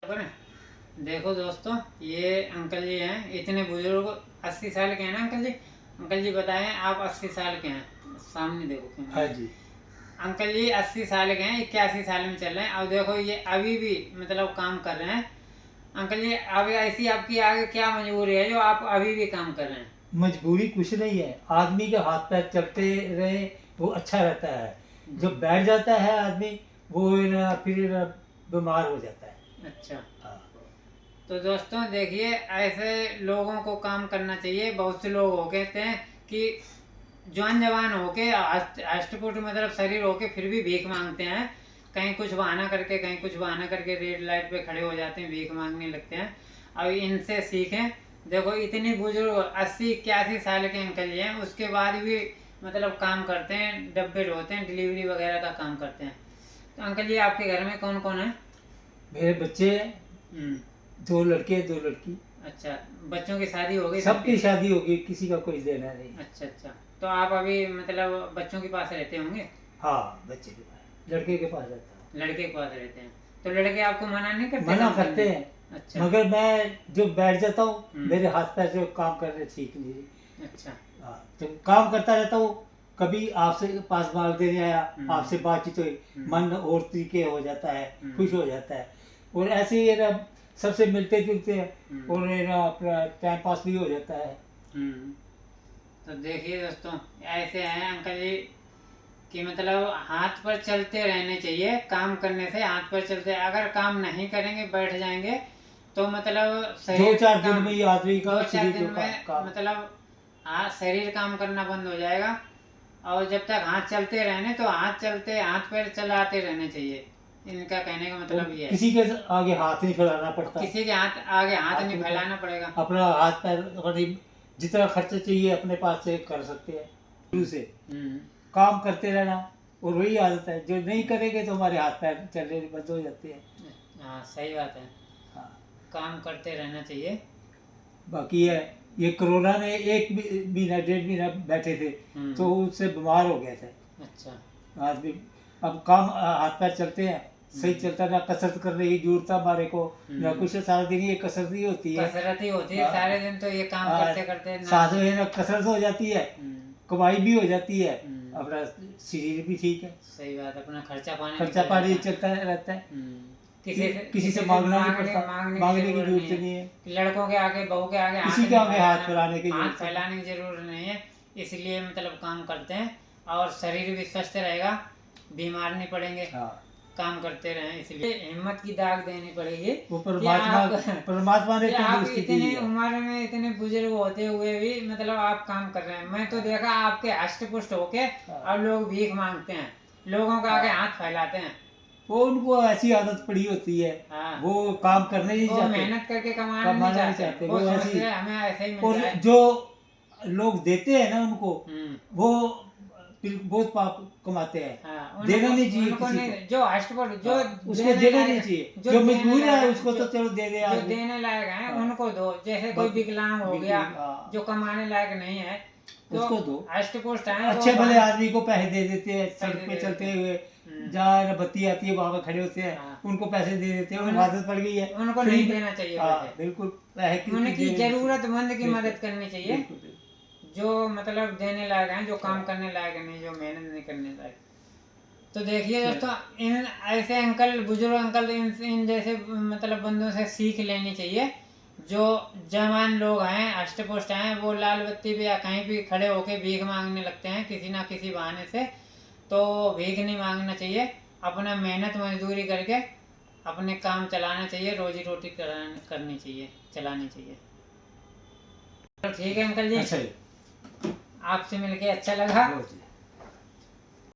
देखो दोस्तों, ये अंकल जी हैं, इतने बुजुर्ग 80 साल के हैं ना अंकल जी। अंकल जी बताएं, आप 80 साल के हैं, सामने देखो क्यों। हाँ जी। अंकल जी 80 साल के हैं, 81 साल में चल रहे हैं। अब देखो ये अभी भी मतलब काम कर रहे हैं। अंकल जी अभी ऐसी आपकी आगे क्या मजबूरी है जो आप अभी भी काम कर रहे हैं? मजबूरी कुछ नहीं है, आदमी के हाथ पैर चलते रहे वो अच्छा रहता है। जब बैठ जाता है आदमी वो फिर बीमार हो जाता है। अच्छा, हाँ। तो दोस्तों देखिए, ऐसे लोगों को काम करना चाहिए। बहुत से लोग हो कहते हैं कि जवान जवान होके अष्टपुट मतलब शरीर होके फिर भी भीख मांगते हैं। कहीं कुछ बहाना करके कहीं कुछ बहाना करके रेड लाइट पे खड़े हो जाते हैं, भीख मांगने लगते हैं। अब इनसे सीखें। देखो इतनी बुजुर्ग 80-81 साल के अंकल जी हैं, उसके बाद भी मतलब काम करते हैं, डब्बे ढोते हैं, डिलीवरी वगैरह का काम करते हैं। तो अंकल जी आपके घर में कौन कौन है? मेरे बच्चे हैं, 2 लड़के 2 लड़की। अच्छा, बच्चों की शादी हो गई? सबकी शादी होगी, किसी का कोई देना नहीं। अच्छा अच्छा, तो आप अभी मतलब बच्चों के पास रहते होंगे? हाँ, बच्चे के पास, लड़के के पास रहता हूँ। लड़के के पास रहते हैं, तो लड़के आपको मना नहीं करते? मना करते हैं। अच्छा। मगर मैं जो बैठ जाता हूँ मेरे हाथ पैर जो काम करने सीख लीजिए। अच्छा। हाँ, तो काम करता रहता हूँ। कभी आपसे पास माल देने आया, आपसे बातचीत हुई, मन और तरीके हो जाता है, खुश हो जाता है। और ऐसे ही ना सबसे मिलते जुलते हैं और ना अपना टाइम पास भी हो जाता है। तो देखिए दोस्तों, ऐसे हैं अंकल जी कि मतलब हाथ पर चलते रहने चाहिए। काम करने से हाथ पर चलते, अगर काम नहीं करेंगे बैठ जाएंगे तो मतलब शरीर 2-4 दिन में ही आदमी का 2-4 शरीर दिन जो में काम मतलब हाँ शरीर काम करना बंद हो जाएगा। और जब तक हाथ चलते रहने तो हाथ पैर चलाते रहने चाहिए। इनका कहने का मतलब ये है। किसी के आगे हाथ नहीं फैलाना पड़ता। किसी के आगे हाथ नहीं फैलाना पड़ेगा। अपना हाथ पैर करीब जितना खर्चा चाहिए अपने पास से कर सकते हैं। शुरू से काम करते रहना, और वही आदत है। जो नहीं करेंगे तो हमारे हाथ पैर चलने बंद हो जाते हैं। हाँ सही बात है। हाँ, काम करते रहना चाहिए। बाकी है ये कोरोना में 1 महीना 1.5 महीना बैठे थे तो उससे बीमार हो गए थे। अच्छा। आदमी अब काम हाथ पैर चलते हैं, सही चलता, ना कसरत करने की जरूरत है हमारे को, ना कुछ। सारा दिन ये कसरत ही होती है। कसरत ही होती है सारे दिन, तो ये काम करते करते साथ में ना कसरत हो जाती है, कमाई भी हो जाती है, अपना शरीर भी ठीक है। सही बात, अपना खर्चा पानी चलता रहता है। किसी से मांगना नहीं पड़ता, मांगने की जरूरत नहीं है। लड़कों के आगे बहू के आगे किसी के आगे हाथ फैलाने की जरूरत नहीं है। इसलिए मतलब काम करते हैं और शरीर भी स्वस्थ रहेगा, बीमार नहीं पड़ेंगे। हाँ। काम करते रहें, इसलिए हिम्मत की दाग देनी पड़ेगी। वो परमात्मा ने आप इतनी उम्र में इतने बुजुर्ग होते हुए भी मतलब आप काम कर रहे हैं। मैं तो देखा आपके हष्ट पुष्ट होके और लोग भीख मांगते हैं, लोगों का आगे हाथ फैलाते हैं। वो उनको ऐसी आदत पड़ी होती है। हाँ। वो काम करने नहीं चाहते, मेहनत करके कमाना नहीं चाहते। वो ऐसी हमें ऐसे ही मिल जाए। जो लोग देते हैं ना उनको वो बहुत पाप कमाते हैं। हाँ, देना नहीं चाहिए किसी को। जो अष्टपद जो उसको देना नहीं चाहिए, जो मजबूर है उसको तो चलो दे दे। जो देने लायक है उनको दो। जैसे कोई विकलांग हो गया जो कमाने लायक नहीं है तो उसको दो। अष्टपुष्ट है, अच्छे भले आदमी को पैसे दे देते हैं, सड़क पे चलते हुए जहाँ बत्ती आती है वहां पे खड़े होते हैं। हाँ। उनको पैसे दे देते हैं, उनको आदत पड़ गई है, उनको नहीं देना चाहिए। हाँ, बिल्कुल। उनकी जरूरतमंद की मदद करनी चाहिए, जो मतलब देने लायक हैं, जो काम करने लायक नहीं, जो मेहनत नहीं करने लायक। तो देखिए दोस्तों, इन ऐसे अंकल, बुजुर्ग अंकल, इन जैसे मतलब बंदों से सीख लेनी चाहिए। जो जवान लोग हैं, अष्टपुष्ट हैं, वो लाल बत्ती पे या कहीं भी खड़े होके भीख मांगने लगते हैं किसी ना किसी बहाने से। तो भीख नहीं मांगना चाहिए, अपना मेहनत मजदूरी करके अपने काम चलाना चाहिए, रोजी रोटी करनी चाहिए, चलानी चाहिए। तो ठीक है अंकल जी, आपसे मिलके अच्छा लगा।